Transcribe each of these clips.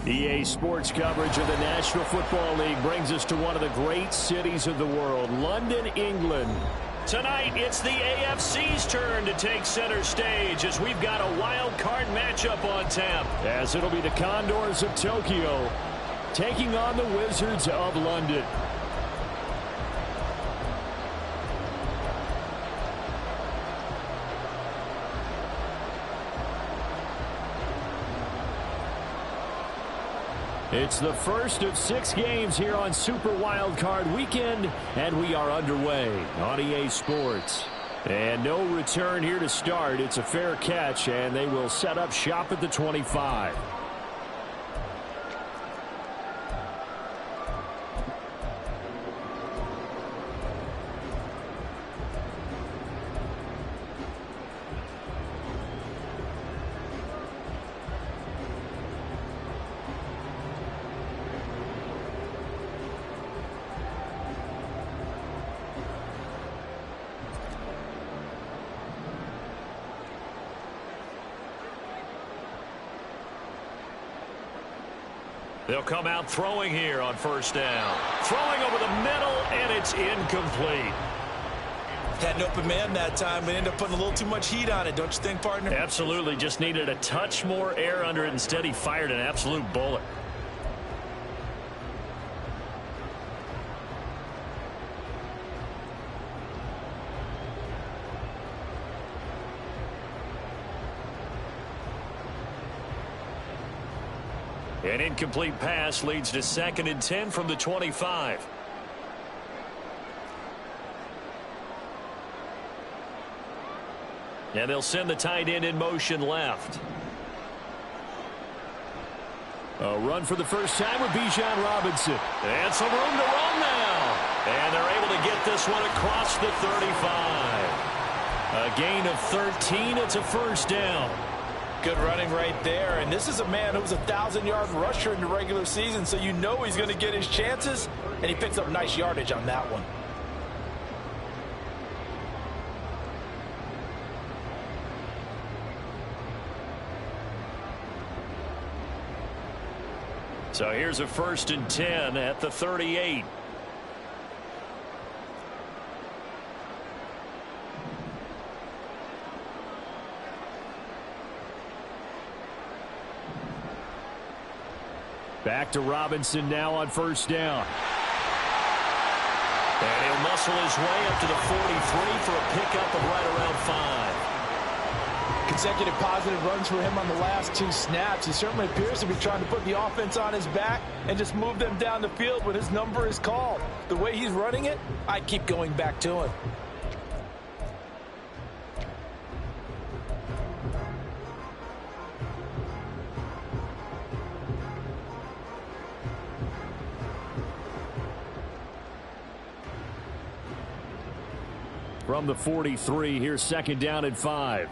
EA Sports coverage of the National Football League brings us to one of the great cities of the world, London, England. Tonight, it's the AFC's turn to take center stage as we've got a wild card matchup on tap. As it'll be the Condors of Tokyo taking on the Wizards of London. It's the first of 6 games here on Super Wildcard Weekend, and we are underway on EA Sports. And no return here to start. It's a fair catch, and they will set up shop at the 25. They'll come out throwing here on first down. Throwing over the middle, and it's incomplete. Had an open man that time, but ended up putting a little too much heat on it, don't you think, partner? Absolutely. Just needed a touch more air under it. Instead, he fired an absolute bullet. An incomplete pass leads to 2nd and 10 from the 25. And they'll send the tight end in motion left. A run for the first time with Bijan Robinson. And some room to run now. And they're able to get this one across the 35. A gain of 13. It's a first down. Good running right there, and this is a man who was a 1,000-yard rusher in the regular season, so you know he's going to get his chances, and he picks up nice yardage on that one. So here's a 1st and 10 at the 38. Back to Robinson now on first down. And he'll muscle his way up to the 43 for a pickup of right around 5. Consecutive positive runs for him on the last 2 snaps. He certainly appears to be trying to put the offense on his back and just move them down the field when his number is called. The way he's running it, I keep going back to him. From the 43, here's 2nd down and 5.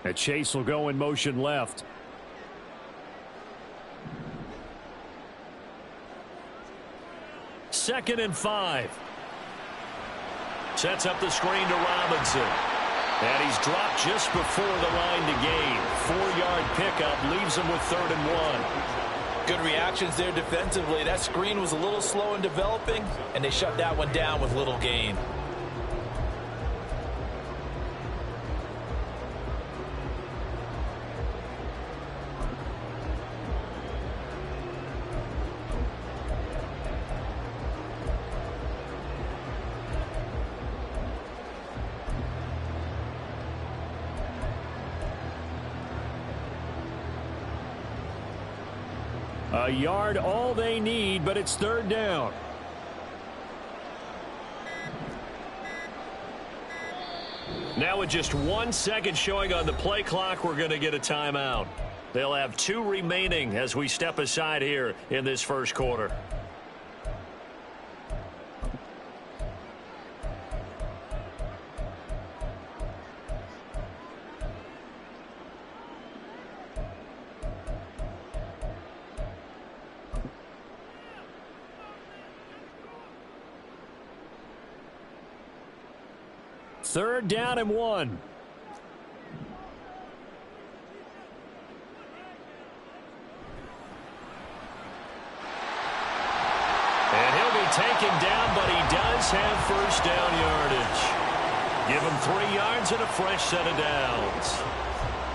And Chase will go in motion left. Second and 5. Sets up the screen to Robinson. And he's dropped just before the line to gain. 4-yard pickup leaves him with 3rd and 1. Good reactions there defensively. That screen was a little slow in developing, and they shut that one down with little gain. A yard all they need, but it's 3rd down. Now with just 1 second showing on the play clock, we're going to get a timeout. They'll have 2 remaining as we step aside here in this first quarter. Third down and 1. have first down yardage. Give them 3 yards and a fresh set of downs.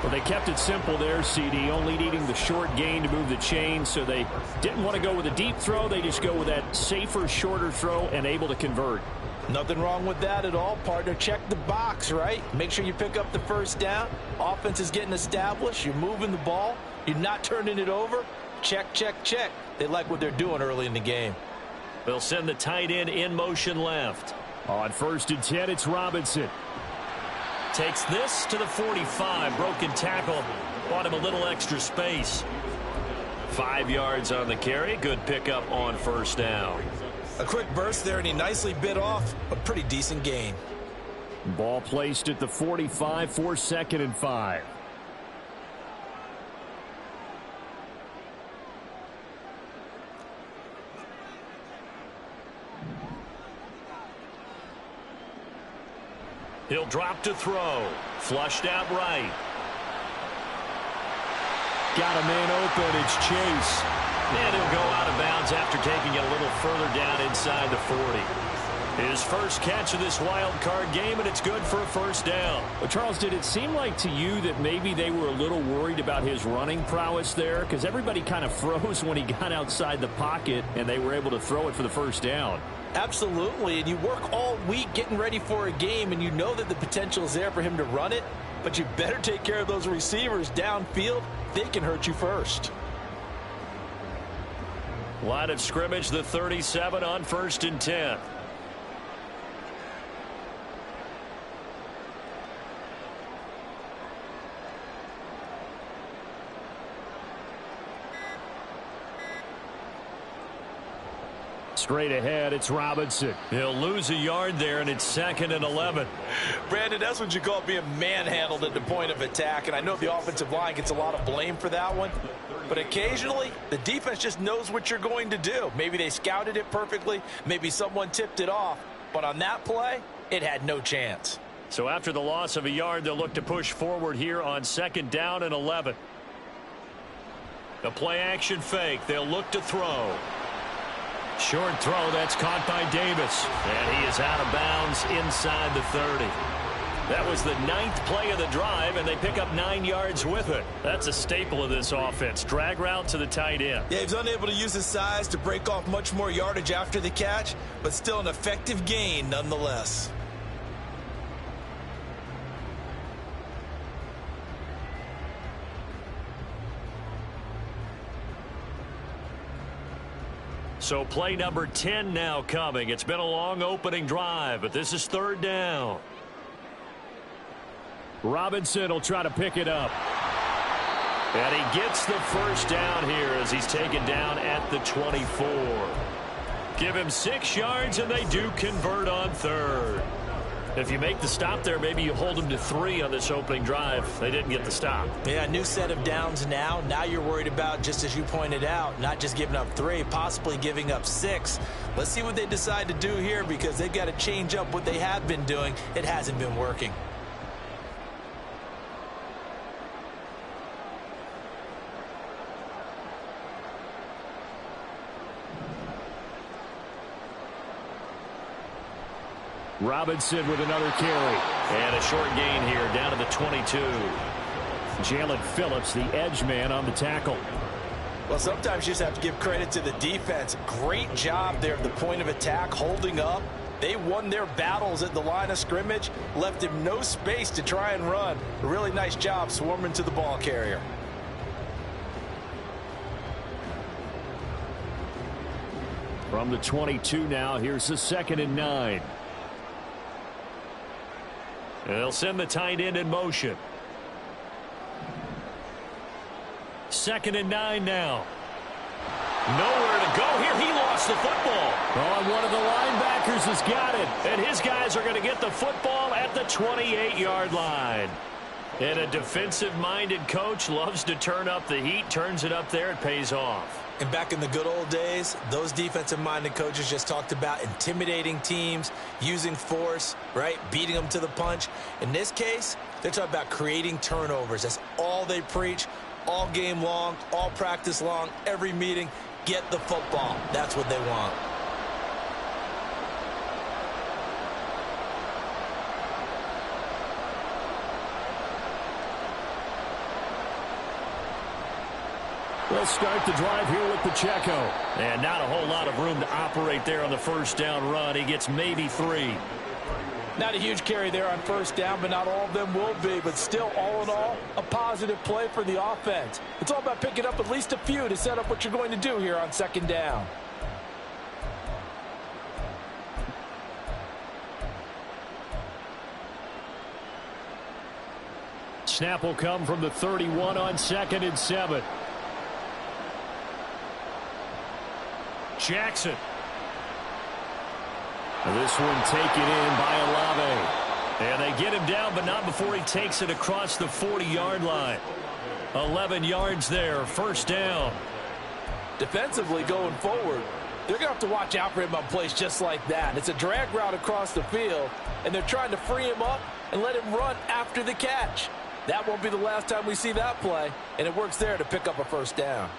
Well, they kept it simple there, CD, only needing the short gain to move the chain, so they didn't want to go with a deep throw. They just go with that safer, shorter throw and able to convert. Nothing wrong with that at all, partner. Check the box, right? Make sure you pick up the first down. Offense is getting established. You're moving the ball. You're not turning it over. Check, check, check. They like what they're doing early in the game. They'll send the tight end in motion left. On 1st and 10, it's Robinson. Takes this to the 45. Broken tackle. Bought him a little extra space. 5 yards on the carry. Good pickup on first down. A quick burst there, and he nicely bit off a pretty decent gain. Ball placed at the 45 for 2nd and 5. He'll drop to throw. Flushed out right. Got a man open. It's Chase. And he'll go out of bounds after taking it a little further down inside the 40. His first catch of this wild card game, and it's good for a first down. Well, Charles, did it seem like to you that maybe they were a little worried about his running prowess there? Because everybody kind of froze when he got outside the pocket, and they were able to throw it for the first down. Absolutely, and you work all week getting ready for a game, and you know that the potential is there for him to run it, but you better take care of those receivers downfield. They can hurt you first. Line of scrimmage, the 37 on 1st and 10. Straight ahead, it's Robinson. He'll lose a yard there, and it's 2nd and 11. Brandon, that's what you call being manhandled at the point of attack, and I know the offensive line gets a lot of blame for that one, but occasionally the defense just knows what you're going to do. Maybe they scouted it perfectly, maybe someone tipped it off, but on that play, it had no chance. So after the loss of a yard, they'll look to push forward here on 2nd down and 11. A play action fake. They'll look to throw. Short throw, that's caught by Davis. And he is out of bounds inside the 30. That was the 9th play of the drive, and they pick up 9 yards with it. That's a staple of this offense. Drag route to the tight end. Yeah, he's unable to use his size to break off much more yardage after the catch, but still an effective gain nonetheless. So play number 10 now coming. It's been a long opening drive, but this is 3rd down. Robinson will try to pick it up. And he gets the first down here as he's taken down at the 24. Give him 6 yards, and they do convert on 3rd. If you make the stop there, maybe you hold them to 3 on this opening drive. They didn't get the stop. Yeah, new set of downs now. Now you're worried about, just as you pointed out, not just giving up 3, possibly giving up 6. Let's see what they decide to do here, because they've got to change up what they have been doing. It hasn't been working. Robinson with another carry. And a short gain here down to the 22. Jalen Phillips, the edge man, on the tackle. Well, sometimes you just have to give credit to the defense. Great job there at the point of attack, holding up. They won their battles at the line of scrimmage, left him no space to try and run. A really nice job swarming to the ball carrier. From the 22 now, here's the 2nd and 9. They'll send the tight end in motion. 2nd and 9 now. Nowhere to go here. He lost the football. Oh, and one of the linebackers has got it. And his guys are going to get the football at the 28-yard line. And a defensive-minded coach loves to turn up the heat, turns it up there, it pays off. And back in the good old days, those defensive-minded coaches just talked about intimidating teams, using force, right, beating them to the punch. In this case, they're talking about creating turnovers. That's all they preach, all game long, all practice long, every meeting. Get the football. That's what they want. They'll start the drive here with Pacheco. And not a whole lot of room to operate there on the first down run. He gets maybe 3. Not a huge carry there on first down, but not all of them will be. But still, all in all, a positive play for the offense. It's all about picking up at least a few to set up what you're going to do here on second down. Snap will come from the 31 on 2nd and 7. Jackson. This one taken in by Olave. And they get him down, but not before he takes it across the 40-yard line. 11 yards there, first down. Defensively going forward, they're going to have to watch out for him on plays just like that. It's a drag route across the field, and they're trying to free him up and let him run after the catch. That won't be the last time we see that play, and it works there to pick up a first down.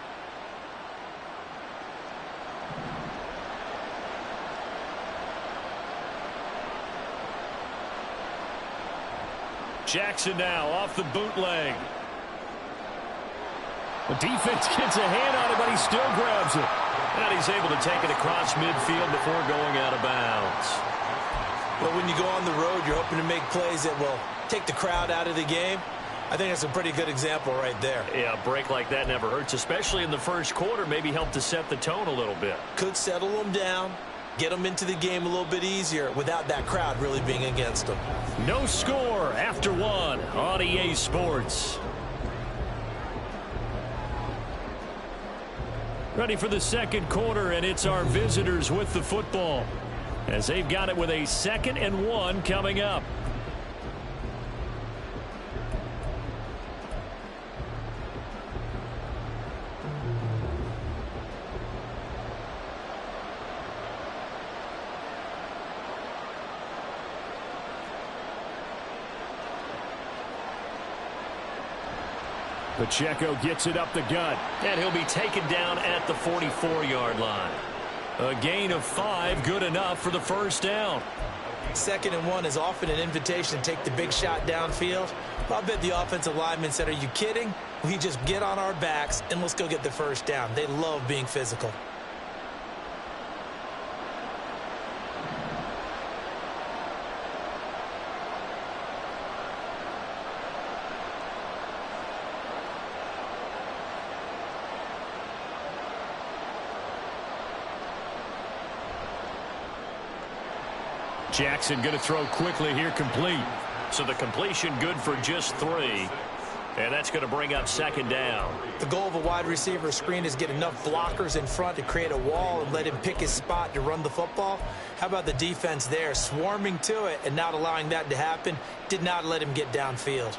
Jackson now off the bootleg. The defense gets a hand on it, but he still grabs it. And he's able to take it across midfield before going out of bounds. But when you go on the road, you're hoping to make plays that will take the crowd out of the game. I think that's a pretty good example right there. Yeah, a break like that never hurts, especially in the first quarter. Maybe help to set the tone a little bit. Could settle them down, get them into the game a little bit easier without that crowd really being against them. No score after 1 on EA Sports. Ready for the second quarter, and it's our visitors with the football as they've got it with a 2nd and 1 coming up. Pacheco gets it up the gut, and he'll be taken down at the 44-yard line. A gain of 5, good enough for the first down. 2nd and 1 is often an invitation to take the big shot downfield. I bet the offensive lineman said, "Are you kidding? We just get on our backs and let's go get the first down." They love being physical. Jackson going to throw quickly here, complete. So the completion good for just 3. And that's going to bring up 2nd down. The goal of a wide receiver screen is get enough blockers in front to create a wall and let him pick his spot to run the football. How about the defense there, swarming to it and not allowing that to happen? Did not let him get downfield.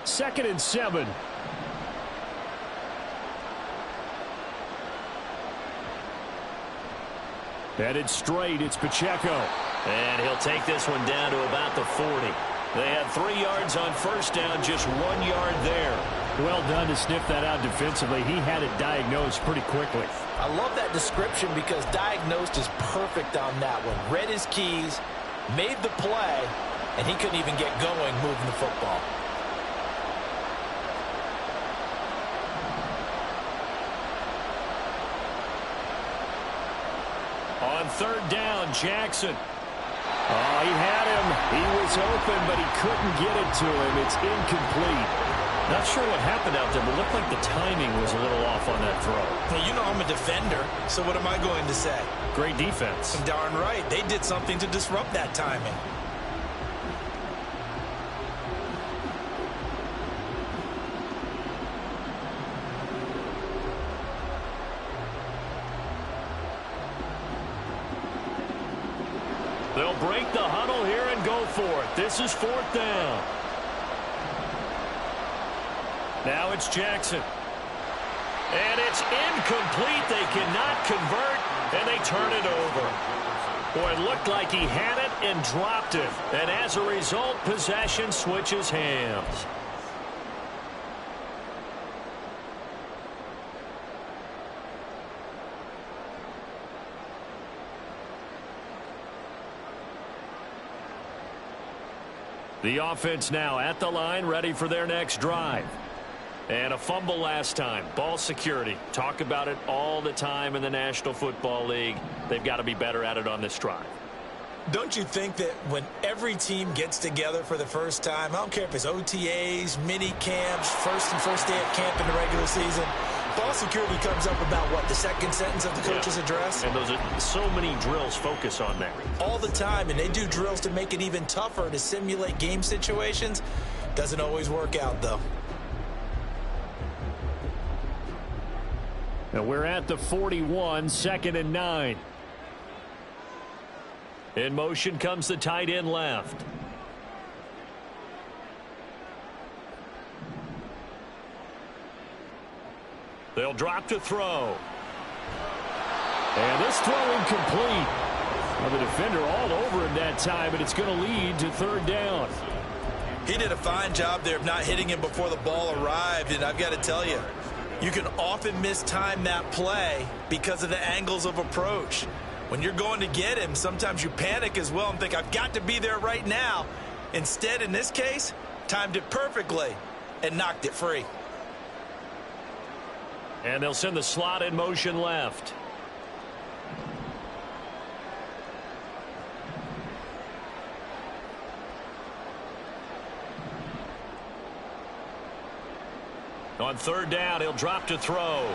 2nd and 7. Headed straight, it's Pacheco. And he'll take this one down to about the 40. They had 3 yards on first down, just 1 yard there. Well done to sniff that out defensively. He had it diagnosed pretty quickly. I love that description because diagnosed is perfect on that one. Read his keys, made the play, and he couldn't even get going moving the football. On 3rd down, Jackson. Oh, he had him. He was open, but he couldn't get it to him. It's incomplete. Not sure what happened out there, but it looked like the timing was a little off on that throw. Well, you know I'm a defender, so what am I going to say? Great defense. Darn right. They did something to disrupt that timing. They'll break the huddle here and go for it. This is 4th down. Now it's Jackson. And it's incomplete. They cannot convert, and they turn it over. Boy, it looked like he had it and dropped it. And as a result, possession switches hands. The offense now at the line, ready for their next drive. And a fumble last time. Ball security. Talk about it all the time in the National Football League. They've got to be better at it on this drive. Don't you think that when every team gets together for the first time, I don't care if it's OTAs, mini camps, first day of camp in the regular season, ball security comes up about what, the second sentence of the coach's address? And those are so many drills focus on that. All the time, and they do drills to make it even tougher to simulate game situations. Doesn't always work out, though. Now we're at the 41, 2nd and 9. In motion comes the tight end left. They'll drop to throw. And this throw incomplete. Well, the defender all over him that time, and it's going to lead to 3rd down. He did a fine job there of not hitting him before the ball arrived, and I've got to tell you, you can often mistime that play because of the angles of approach. When you're going to get him, sometimes you panic as well and think, I've got to be there right now. Instead, in this case, timed it perfectly and knocked it free. And they'll send the slot in motion left. On 3rd down, he'll drop to throw.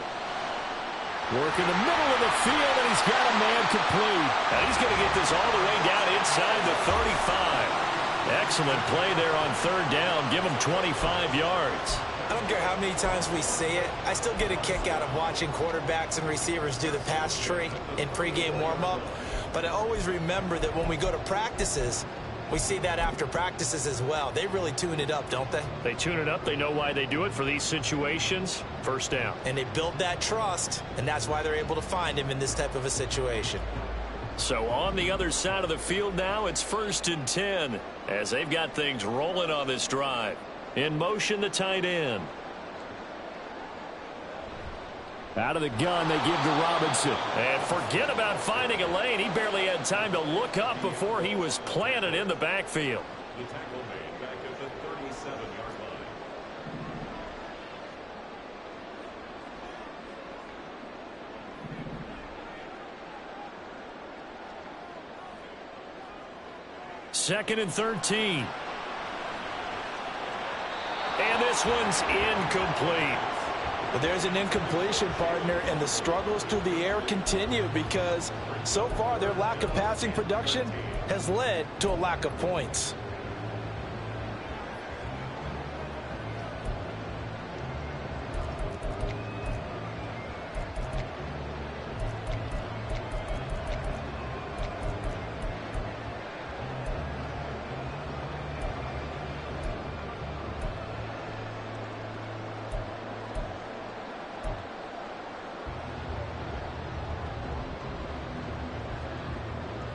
Work in the middle of the field, and he's got a man complete. And he's going to get this all the way down inside the 35. Excellent play there on 3rd down. Give him 25 yards. I don't care how many times we see it. I still get a kick out of watching quarterbacks and receivers do the pass tree in pregame warm-up. But I always remember that when we go to practices, we see that after practices as well. They really tune it up, don't they? They tune it up. They know why they do it for these situations. 1st down. And they build that trust, and that's why they're able to find him in this type of a situation. So on the other side of the field now, it's 1st and 10 as they've got things rolling on this drive. In motion, the tight end. Out of the gun, they give to Robinson. And forget about finding a lane. He barely had time to look up before he was planted in the backfield. The tackle made back at the 37-yard line. Second and 13. And this one's incomplete. But there's an incompletion, partner, and the struggles through the air continue because so far their lack of passing production has led to a lack of points.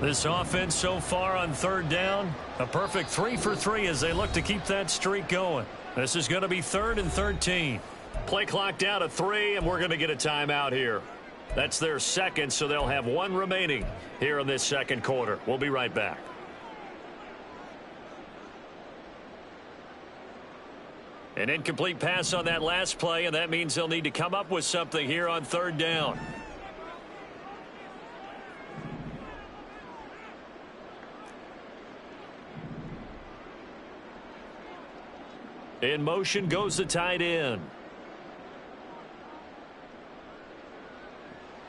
This offense so far on 3rd down, a perfect 3 for 3 as they look to keep that streak going. This is going to be 3rd and 13. Play clock down to 3, and we're going to get a timeout here. That's their second, so they'll have 1 remaining here in this 2nd quarter. We'll be right back. An incomplete pass on that last play, and that means they'll need to come up with something here on 3rd down. In motion goes the tight end.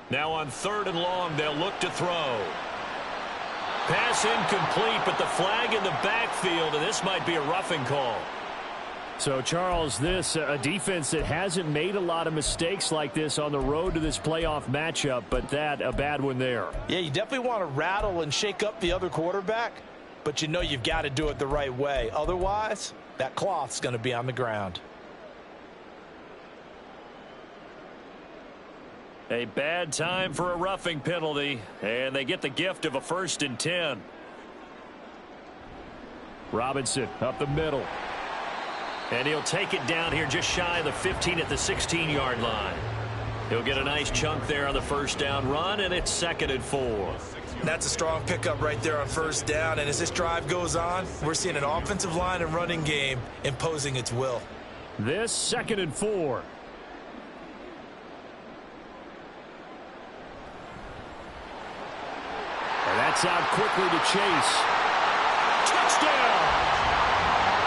Now on 3rd and long, they'll look to throw. Pass incomplete, but the flag in the backfield, and this might be a roughing call. So, Charles, this a defense that hasn't made a lot of mistakes like this on the road to this playoff matchup, but that a bad one there. Yeah, you definitely want to rattle and shake up the other quarterback, but you know you've got to do it the right way. Otherwise, that cloth's going to be on the ground. A bad time for a roughing penalty, and they get the gift of a 1st and 10. Robinson up the middle. And he'll take it down here just shy of the 15 at the 16-yard line. He'll get a nice chunk there on the 1st down run, and it's 2nd and 4. That's a strong pickup right there on 1st down, and as this drive goes on, we're seeing an offensive line and running game imposing its will. This 2nd and 4. And that's out quickly to Chase. Touchdown!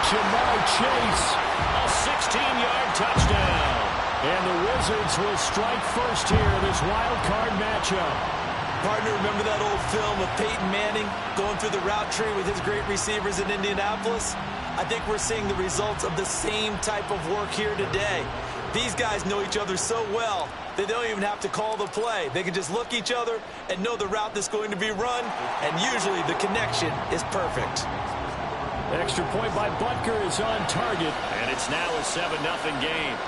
Jamar Chase, a 16-yard touchdown. And the Wizards will strike first here in this wild card matchup. Partner, remember that old film of Peyton Manning going through the route tree with his great receivers in Indianapolis? I think we're seeing the results of the same type of work here today. These guys know each other so well, they don't even have to call the play. They can just look each other and know the route that's going to be run, and usually the connection is perfect. Extra point by Butker is on target, and it's now a 7-0 game.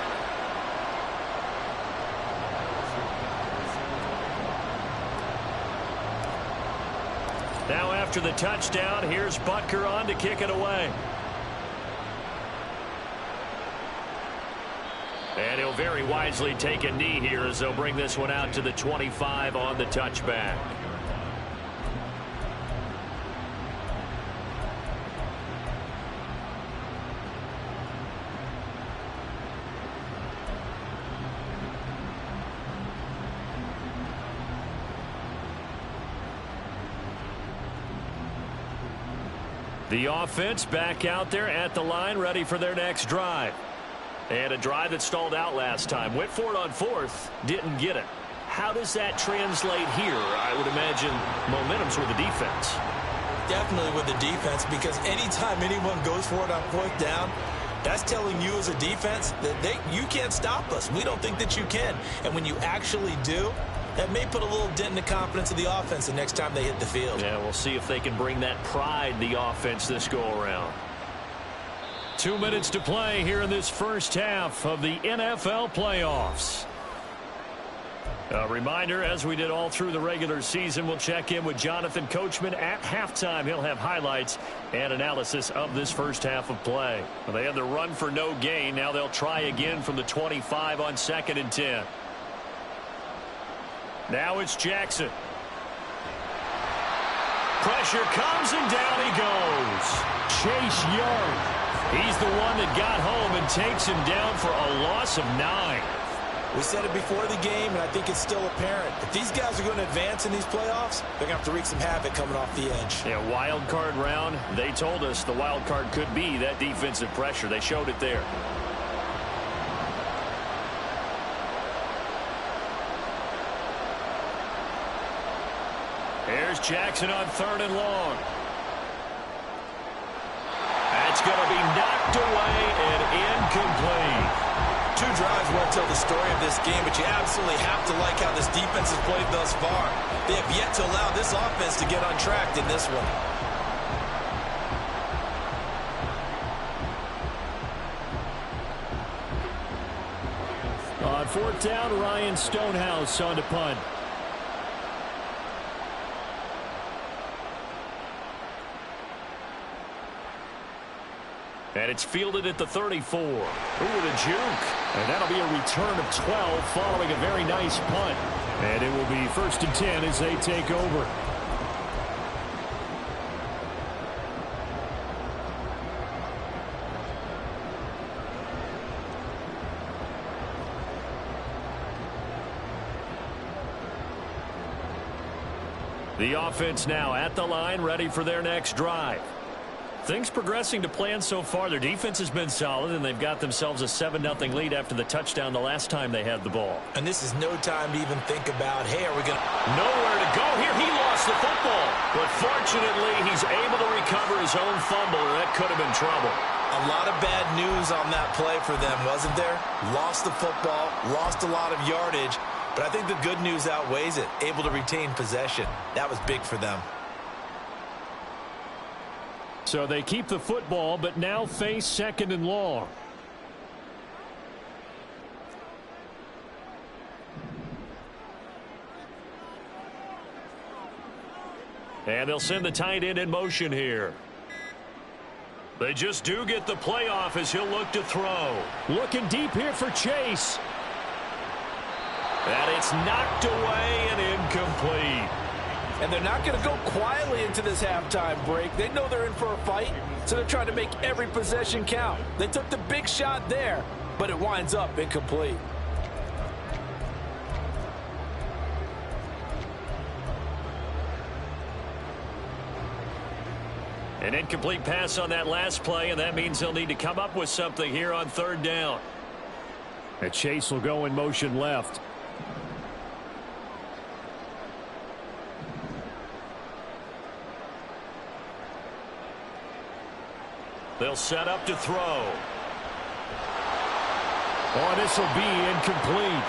Now after the touchdown, here's Butker on to kick it away. And he'll very wisely take a knee here as they'll bring this one out to the 25 on the touchback. The offense back out there at the line, ready for their next drive. And a drive that stalled out last time. Went for it on 4th, didn't get it. How does that translate here? I would imagine momentum's with the defense. Definitely with the defense, because anytime anyone goes for it on 4th down, that's telling you as a defense that you can't stop us. We don't think that you can. And when you actually do, that may put a little dent in the confidence of the offense the next time they hit the field. Yeah, we'll see if they can bring that pride, the offense, this go-around. 2 minutes to play here in this first half of the NFL playoffs. A reminder, as we did all through the regular season, we'll check in with Jonathan Coachman at halftime. He'll have highlights and analysis of this first half of play. Well, they had the run for no gain. Now they'll try again from the 25 on 2nd and 10. Now it's Jackson. Pressure comes and down he goes. Chase Young. He's the one that got home and takes him down for a loss of 9. We said it before the game, and I think it's still apparent. If these guys are going to advance in these playoffs, they're going to have to wreak some havoc coming off the edge. Yeah, wild card round. They told us the wild card could be that defensive pressure. They showed it there. Here's Jackson on 3rd and long. That's going to be knocked away and incomplete. 2 drives won't tell the story of this game, but you absolutely have to like how this defense has played thus far. They have yet to allow this offense to get on track in this one. On 4th down, Ryan Stonehouse on to punt. And it's fielded at the 34. Ooh, the juke. And that'll be a return of 12 following a very nice punt. And it will be 1st and 10 as they take over. The offense now at the line, ready for their next drive. Things progressing to plan so far. Their defense has been solid, and they've got themselves a 7-0 lead after the touchdown the last time they had the ball. And this is no time to even think about, hey, are we going to... Nowhere to go here. He lost the football. But fortunately, he's able to recover his own fumble, or that could have been trouble. A lot of bad news on that play for them, wasn't there? Lost the football, lost a lot of yardage, but I think the good news outweighs it. Able to retain possession. That was big for them. So they keep the football, but now face 2nd and long. And they'll send the tight end in motion here. They just do get the play off as he'll look to throw. Looking deep here for Chase. And it's knocked away and incomplete. And they're not going to go quietly into this halftime break. They know they're in for a fight, so they're trying to make every possession count. They took the big shot there, but it winds up incomplete. An incomplete pass on that last play, and that means they'll need to come up with something here on third down. And Chase will go in motion left. They'll set up to throw. Oh, this will be incomplete.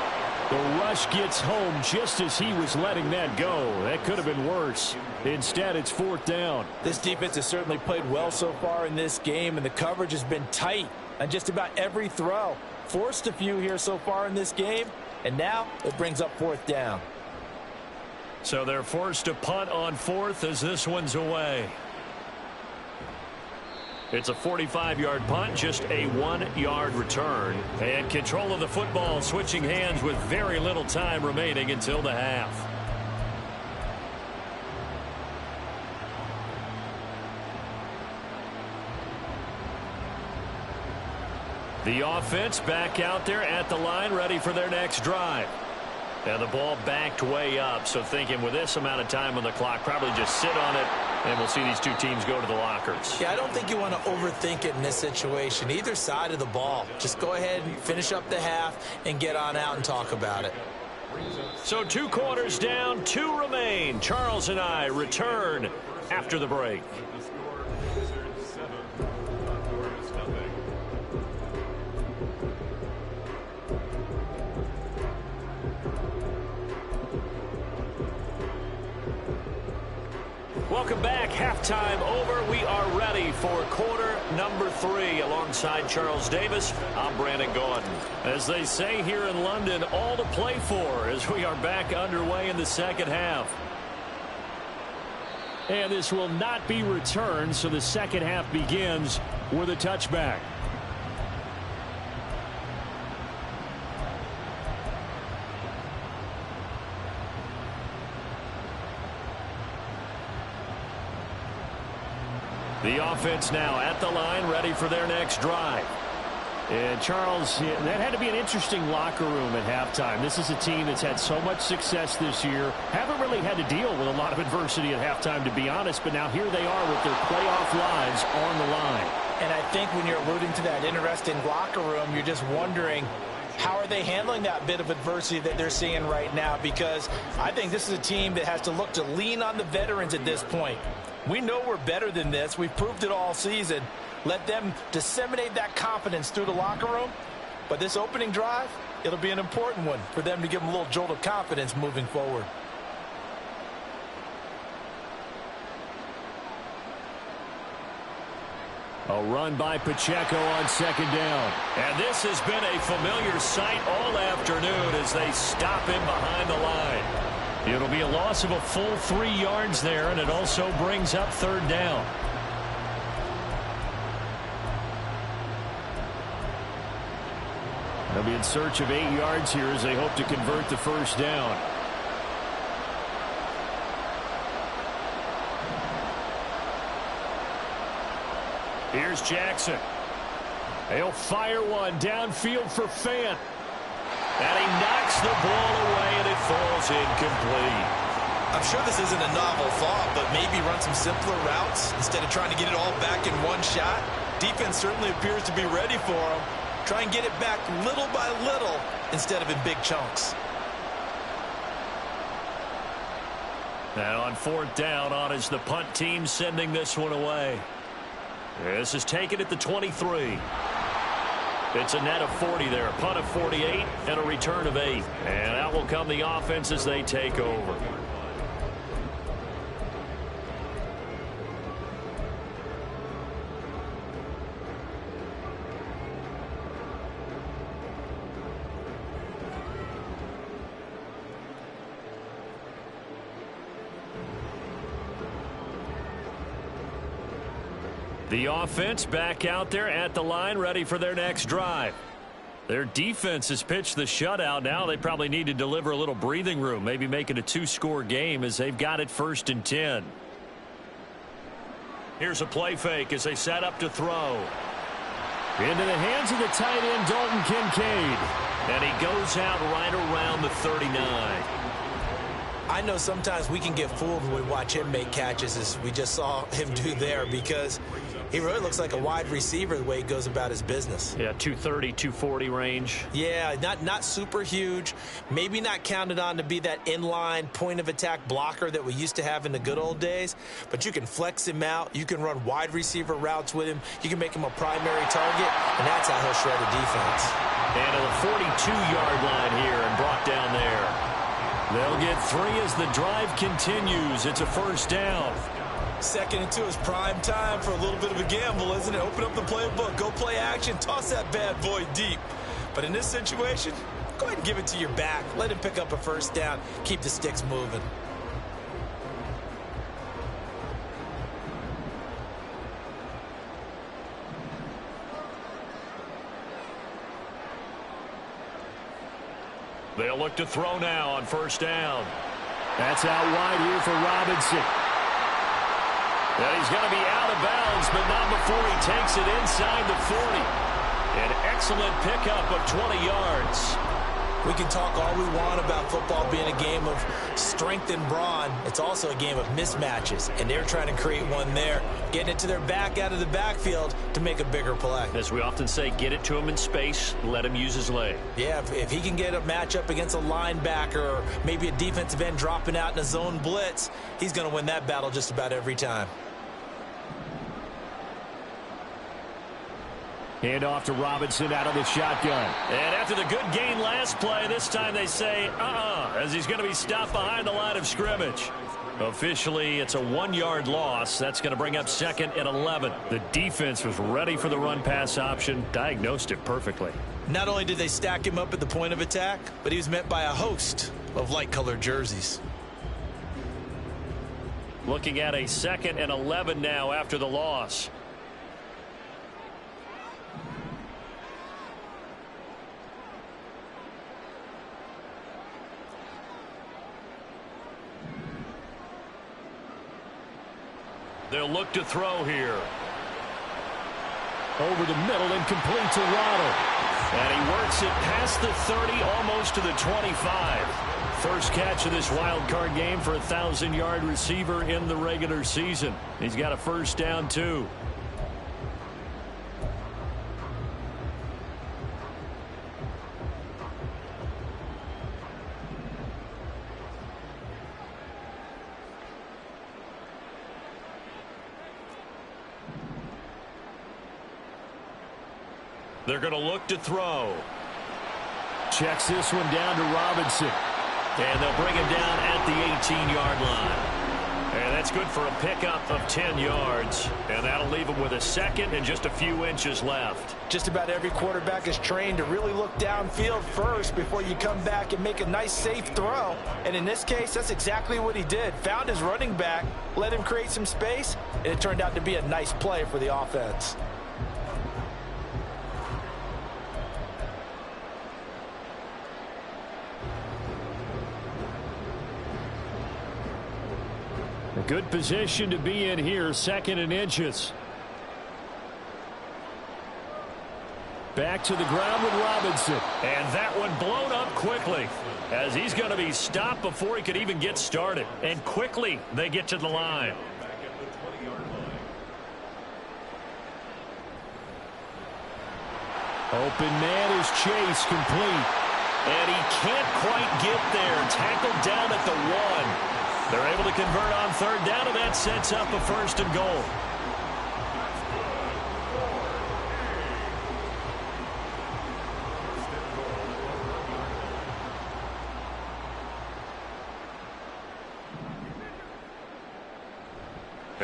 The rush gets home just as he was letting that go. That could have been worse. Instead, it's fourth down. This defense has certainly played well so far in this game, and the coverage has been tight on just about every throw. Forced a few here so far in this game, and now it brings up fourth down. So they're forced to punt on fourth as this one's away. It's a 45-yard punt, just a 1-yard return. And control of the football switching hands with very little time remaining until the half. The offense back out there at the line, ready for their next drive. And the ball backed way up, so thinking with this amount of time on the clock, probably just sit on it, and we'll see these two teams go to the lockers. Yeah, I don't think you want to overthink it in this situation. Either side of the ball. Just go ahead and finish up the half and get on out and talk about it. So 2 quarters down, 2 remain. Charles and I return after the break. The score, Wizards 7, Condors nothing. Welcome back. Halftime over. We are ready for quarter number 3. Alongside Charles Davis, I'm Brandon Gordon. As they say here in London, all to play for as we are back underway in the second half. And this will not be returned, so the second half begins with a touchback. The offense now at the line, ready for their next drive. And Charles, that had to be an interesting locker room at halftime. This is a team that's had so much success this year. Haven't really had to deal with a lot of adversity at halftime, to be honest. But now here they are with their playoff lives on the line. And I think when you're alluding to that interesting locker room, you're just wondering, how are they handling that bit of adversity that they're seeing right now? Because I think this is a team that has to look to lean on the veterans at this point. We know we're better than this. We've proved it all season. Let them disseminate that confidence through the locker room. But this opening drive, it'll be an important one for them to give them a little jolt of confidence moving forward. A run by Pacheco on second down. And this has been a familiar sight all afternoon as they stop him behind the line. It'll be a loss of a full 3 yards there, and it also brings up third down. They'll be in search of 8 yards here as they hope to convert the first down. Here's Jackson. They'll fire one downfield for Fant. And he knocks the ball away, and it falls incomplete. I'm sure this isn't a novel thought, but maybe run some simpler routes instead of trying to get it all back in one shot. Defense certainly appears to be ready for him. Try and get it back little by little instead of in big chunks. Now on fourth down, on is the punt team sending this one away. This is taken at the 23. It's a net of 40 there, a punt of 48, and a return of 8. And out will come the offense as they take over. The offense back out there at the line, ready for their next drive. Their defense has pitched the shutout. Now they probably need to deliver a little breathing room, maybe make it a two-score game as they've got it 1st and 10. Here's a play fake as they set up to throw. Into the hands of the tight end, Dalton Kincaid. And he goes out right around the 39. I know sometimes we can get fooled when we watch him make catches, as we just saw him do there, because he really looks like a wide receiver the way he goes about his business. Yeah, 230, 240 range. Yeah, not super huge. Maybe not counted on to be that inline point-of-attack blocker that we used to have in the good old days, but you can flex him out. You can run wide receiver routes with him. You can make him a primary target, and that's how he'll shred a defense. And to the 42-yard line here and brought down there. They'll get 3 as the drive continues. It's a 1st down. 2nd and 2 is prime time for a little bit of a gamble, isn't it? Open up the playbook, go play action, toss that bad boy deep. But in this situation, go ahead and give it to your back. Let him pick up a 1st down. Keep the sticks moving. They'll look to throw now on 1st down. That's out wide here for Robinson. And he's going to be out of bounds, but not before he takes it inside the 40. An excellent pickup of 20 yards. We can talk all we want about football being a game of strength and brawn. It's also a game of mismatches, and they're trying to create one there, getting it to their back out of the backfield to make a bigger play. As we often say, get it to him in space, let him use his leg. Yeah, if he can get a matchup against a linebacker or maybe a defensive end dropping out in a zone blitz, he's going to win that battle just about every time. Hand off to Robinson out of the shotgun. And after the good gain last play, this time they say, as he's going to be stopped behind the line of scrimmage. Officially, it's a 1-yard loss. That's going to bring up 2nd and 11. The defense was ready for the run-pass option, diagnosed it perfectly. Not only did they stack him up at the point of attack, but he was met by a host of light-colored jerseys. Looking at a 2nd and 11 now after the loss. They'll look to throw here. Over the middle and complete to Waddle. And he works it past the 30, almost to the 25. First catch of this wild card game for a 1,000-yard receiver in the regular season. He's got a 1st down, too. They're going to look to throw. Checks this one down to Robinson. And they'll bring him down at the 18-yard line. And that's good for a pickup of 10 yards. And that'll leave him with a 2nd and just a few inches left. Just about every quarterback is trained to really look downfield first before you come back and make a nice, safe throw. And in this case, that's exactly what he did. Found his running back, let him create some space, and it turned out to be a nice play for the offense. A good position to be in here, 2nd and inches. Back to the ground with Robinson. And that one blown up quickly, as he's going to be stopped before he could even get started. And quickly they get to the line. Back at the 20-yard line. Open man is Chase, complete. And he can't quite get there. Tackled down at the 1. They're able to convert on 3rd down, and that sets up a 1st and goal.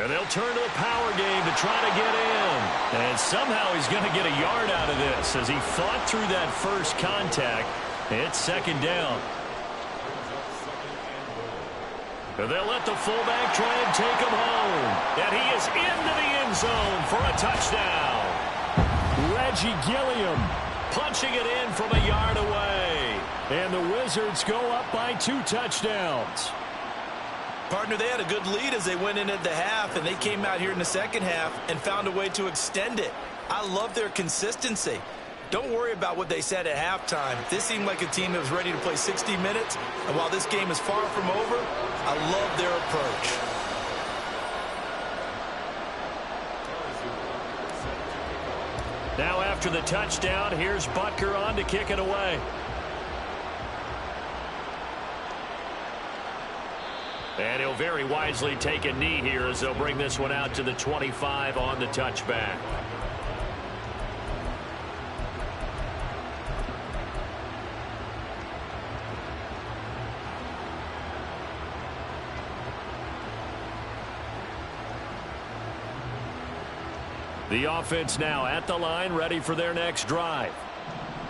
And they'll turn to the power game to try to get in. And somehow he's going to get a yard out of this as he fought through that first contact. It's 2nd down. And they'll let the fullback try and take him home. And he is into the end zone for a touchdown. Reggie Gilliam punching it in from a yard away. And the Wizards go up by 2 touchdowns. Partner, they had a good lead as they went into the half, and they came out here in the second half and found a way to extend it. I love their consistency. Don't worry about what they said at halftime. This seemed like a team that was ready to play 60 minutes, and while this game is far from over, I love their approach. Now after the touchdown, here's Butker on to kick it away. And he'll very wisely take a knee here as they'll bring this one out to the 25 on the touchback. The offense now at the line, ready for their next drive.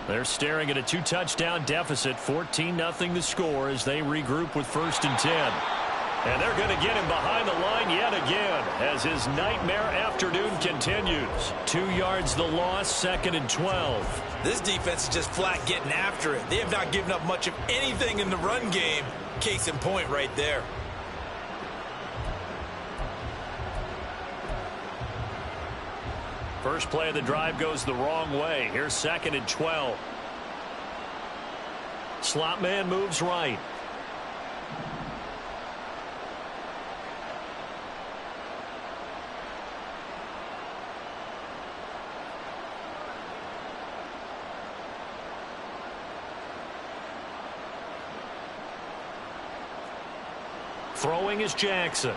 They're staring at a 2-touchdown deficit, 14-0 the score as they regroup with 1st and 10. And they're going to get him behind the line yet again as his nightmare afternoon continues. 2 yards the loss, 2nd and 12. This defense is just flat getting after it. They have not given up much of anything in the run game. Case in point right there. First play of the drive goes the wrong way. Here's 2nd and 12. Slot man moves right. Throwing is Jackson.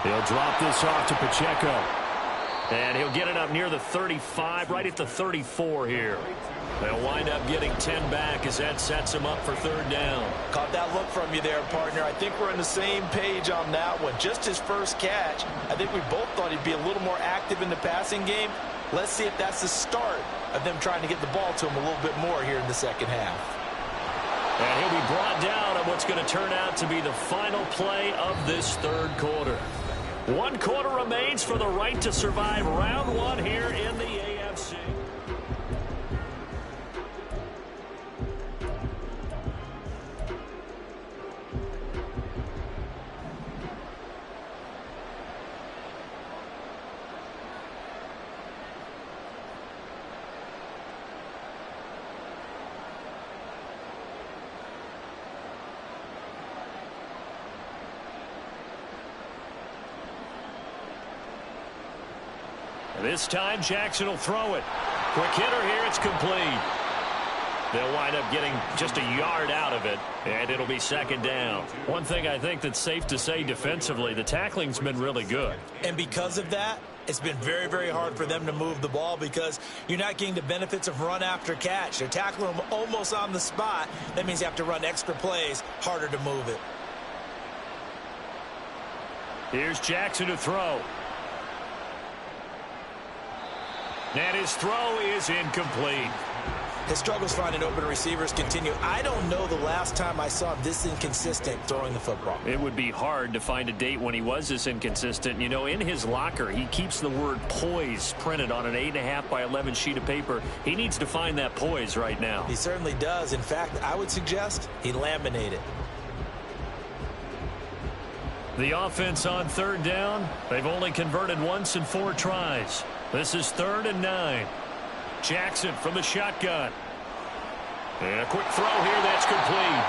He'll drop this off to Pacheco. And he'll get it up near the 35, right at the 34 here. They'll wind up getting 10 back as that sets him up for 3rd down. Caught that look from you there, partner. I think we're on the same page on that one. Just his first catch. I think we both thought he'd be a little more active in the passing game. Let's see if that's the start of them trying to get the ball to him a little bit more here in the second half. And he'll be brought down on what's going to turn out to be the final play of this 3rd quarter. 1 quarter remains for the right to survive round 1 here in the AFC. This time Jackson will throw it. Quick hitter here, it's complete. They'll wind up getting just a yard out of it, and it'll be 2nd down. One thing I think that's safe to say defensively, the tackling's been really good. And because of that, it's been very, very hard for them to move the ball because you're not getting the benefits of run after catch. They're tackling them almost on the spot. That means you have to run extra plays, harder to move it. Here's Jackson to throw. And his throw is incomplete. His struggles finding open receivers continue. I don't know the last time I saw him this inconsistent throwing the football. It would be hard to find a date when he was this inconsistent. You know, in his locker, he keeps the word poise printed on an 8.5 by 11 sheet of paper. He needs to find that poise right now. He certainly does. In fact, I would suggest he laminate it. The offense on 3rd down. They've only converted once in 4 tries. This is 3rd and 9. Jackson from the shotgun. And a quick throw here, that's complete.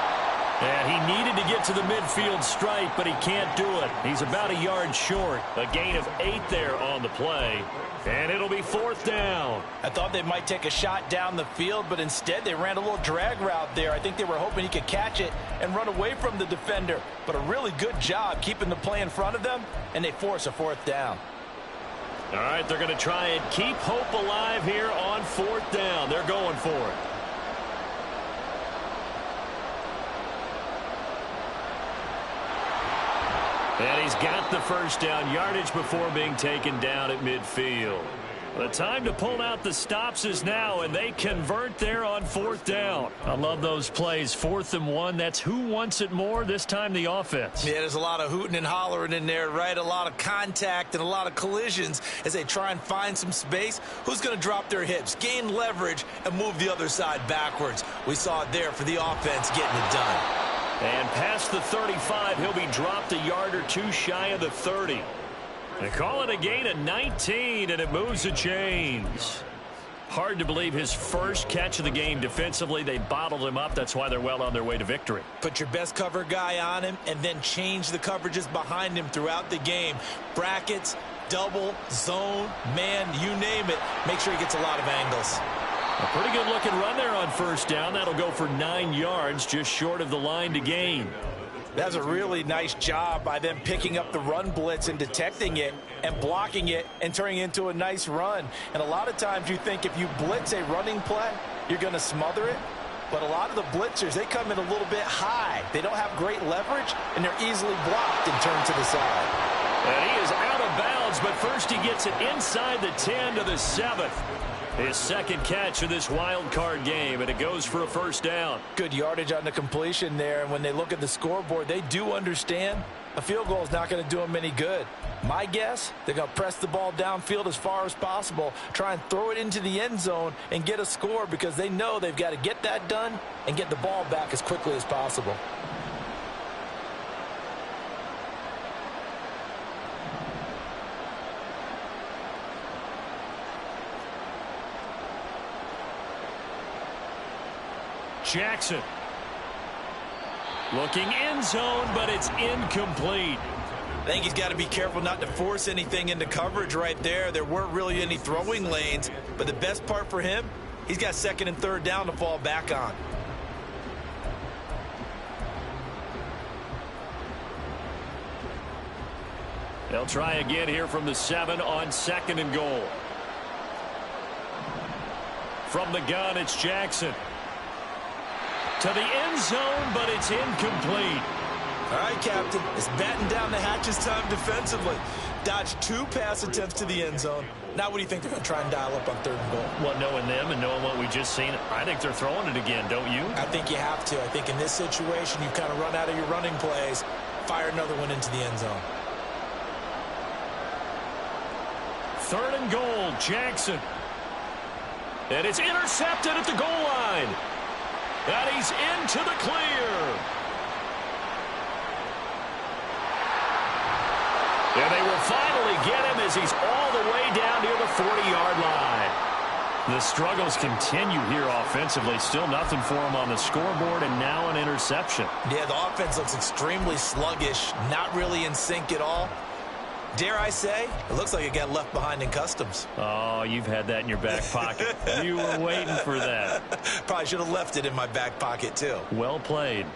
And he needed to get to the midfield stripe, but he can't do it. He's about a yard short. A gain of 8 there on the play. And it'll be 4th down. I thought they might take a shot down the field, but instead they ran a little drag route there. I think they were hoping he could catch it and run away from the defender. But a really good job keeping the play in front of them, and they force a 4th down. All right, they're going to try and keep hope alive here on 4th down. They're going for it. And he's got the 1st down, yardage before being taken down at midfield. The time to pull out the stops is now, and they convert there on 4th down. I love those plays. 4th and 1. That's who wants it more, this time the offense. Yeah, there's a lot of hooting and hollering in there, right? A lot of contact and a lot of collisions as they try and find some space. Who's going to drop their hips, gain leverage, and move the other side backwards? We saw it there for the offense getting it done. And past the 35, he'll be dropped a yard or two shy of the 30. They call it a gain of 19, and it moves the chains. Hard to believe his first catch of the game defensively. They bottled him up. That's why they're well on their way to victory. Put your best cover guy on him and then change the coverages behind him throughout the game. Brackets, double, zone, man, you name it. Make sure he gets a lot of angles. A pretty good looking run there on 1st down. That'll go for 9 yards, just short of the line to gain. That's a really nice job by them picking up the run blitz and detecting it and blocking it and turning it into a nice run. And a lot of times you think if you blitz a running play, you're going to smother it. But a lot of the blitzers, they come in a little bit high. They don't have great leverage, and they're easily blocked and turned to the side. And he is out of bounds, but first he gets it inside the 10 to the 7th. His second catch of this wild card game, and it goes for a 1st down. Good yardage on the completion there, and when they look at the scoreboard, they do understand a field goal is not going to do them any good. My guess, they're going to press the ball downfield as far as possible, try and throw it into the end zone and get a score because they know they've got to get that done and get the ball back as quickly as possible. Jackson looking end zone, but it's incomplete. I think he's got to be careful not to force anything into coverage right there. There weren't really any throwing lanes, but the best part for him, he's got 2nd and 3rd down to fall back on. They'll try again here from the 7 on 2nd and goal. From the gun, it's Jackson. To the end zone, but it's incomplete. All right, Captain. It's batten down the hatches time defensively. Dodged 2 pass attempts to the end zone. Now what do you think they're going to try and dial up on 3rd and goal? Well, knowing them and knowing what we just seen, I think they're throwing it again, don't you? I think you have to. I think in this situation, you've kind of run out of your running plays. Fire another one into the end zone. 3rd and goal, Jackson. And it's intercepted at the goal line. And he's into the clear. And they will finally get him as he's all the way down near the 40-yard line. The struggles continue here offensively. Still nothing for him on the scoreboard, and now an interception. Yeah, the offense looks extremely sluggish, not really in sync at all. Dare I say, it looks like it got left behind in customs. Oh, you've had that in your back pocket. You were waiting for that. Probably should have left it in my back pocket, too. Well played.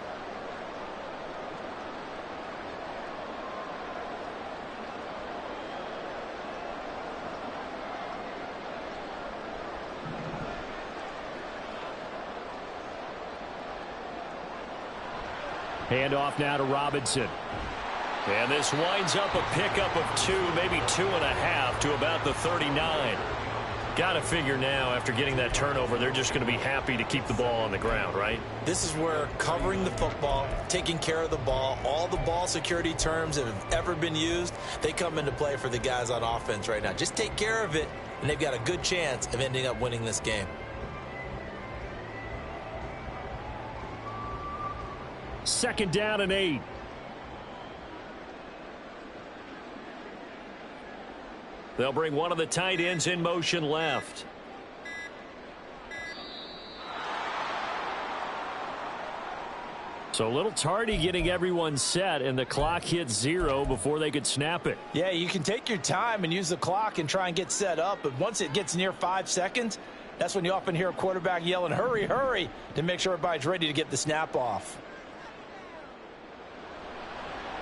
Handoff now to Robinson. And this winds up a pickup of 2, maybe 2.5 to about the 39. Got to figure now, after getting that turnover, they're just going to be happy to keep the ball on the ground, right? This is where covering the football, taking care of the ball, all the ball security terms that have ever been used, they come into play for the guys on offense right now. Just take care of it, and they've got a good chance of ending up winning this game. Second down and 8. They'll bring one of the tight ends in motion left. So a little tardy getting everyone set, and the clock hits 0 before they could snap it. Yeah, you can take your time and use the clock and try and get set up, but once it gets near 5 seconds, that's when you often hear a quarterback yelling, hurry, hurry, to make sure everybody's ready to get the snap off.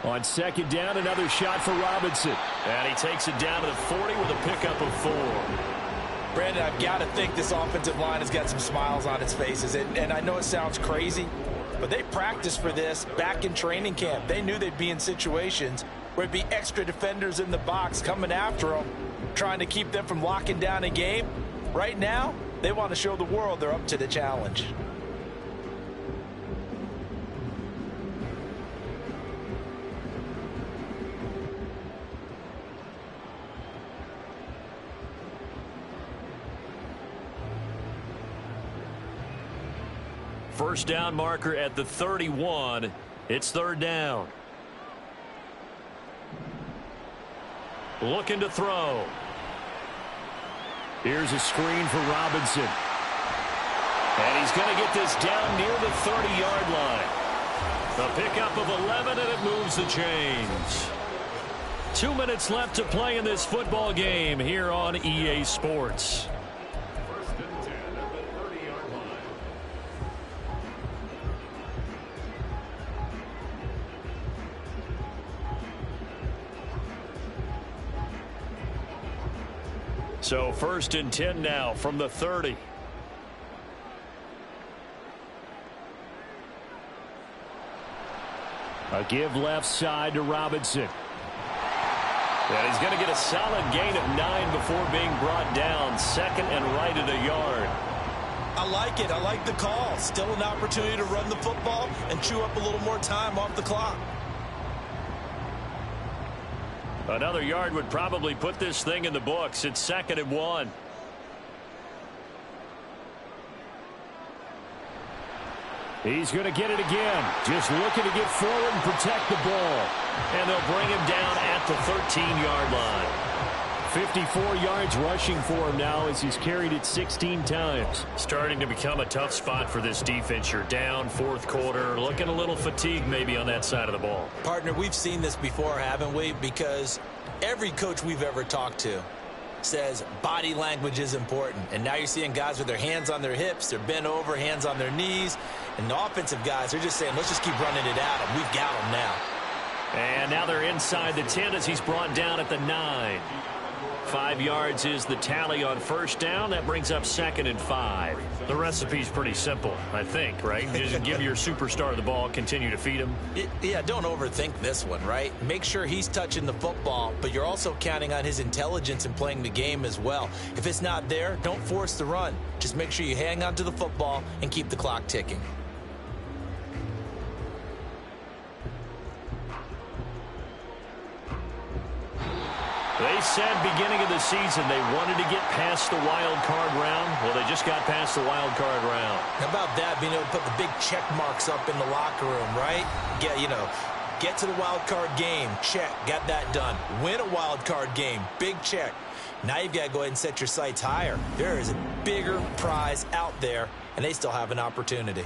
On second down, another shot for Robinson. And he takes it down to the 40 with a pickup of 4. Brandon, I've got to think this offensive line has got some smiles on its faces. And I know it sounds crazy, but they practiced for this back in training camp. They knew they'd be in situations where it'd be extra defenders in the box coming after them. trying to keep them from locking down a game. Right now, they want to show the world they're up to the challenge. First down marker at the 31. It's third down. Looking to throw. Here's a screen for Robinson. And he's going to get this down near the 30-yard line. The pickup of 11, and it moves the chains. 2 minutes left to play in this football game here on EA Sports. First and 10 at the 30-yard line. So first and 10 now from the 30. A give left side to Robinson. And he's going to get a solid gain of 9 before being brought down. Second and right at a yard. I like it. I like the call. Still an opportunity to run the football and chew up a little more time off the clock. Another yard would probably put this thing in the books. It's second and 1. He's going to get it again. Just looking to get forward and protect the ball. And they'll bring him down at the 13-yard line. 54 yards rushing for him now as he's carried it 16 times. Starting to become a tough spot for this defense. You're down fourth quarter. Looking a little fatigued maybe on that side of the ball. Partner, we've seen this before, haven't we? Because every coach we've ever talked to says body language is important. And now you're seeing guys with their hands on their hips, they're bent over, hands on their knees. And the offensive guys are just saying, let's just keep running it at him. We've got him now. And now they're inside the 10 as he's brought down at the 9. 5 yards is the tally on first down. That brings up second and 5. The recipe's pretty simple, I think, right? Just give your superstar the ball, continue to feed him. Yeah, don't overthink this one, right? Make sure he's touching the football, but you're also counting on his intelligence in playing the game as well. If it's not there, don't force the run. Just make sure you hang on to the football and keep the clock ticking. They said beginning of the season they wanted to get past the wild card round. Well, they just got past the wild card round. How about that, being able to put the big check marks up in the locker room, right? Get to the wild card game, check, got that done. Win a wild card game, big check. Now you've got to go ahead and set your sights higher. There is a bigger prize out there, and they still have an opportunity.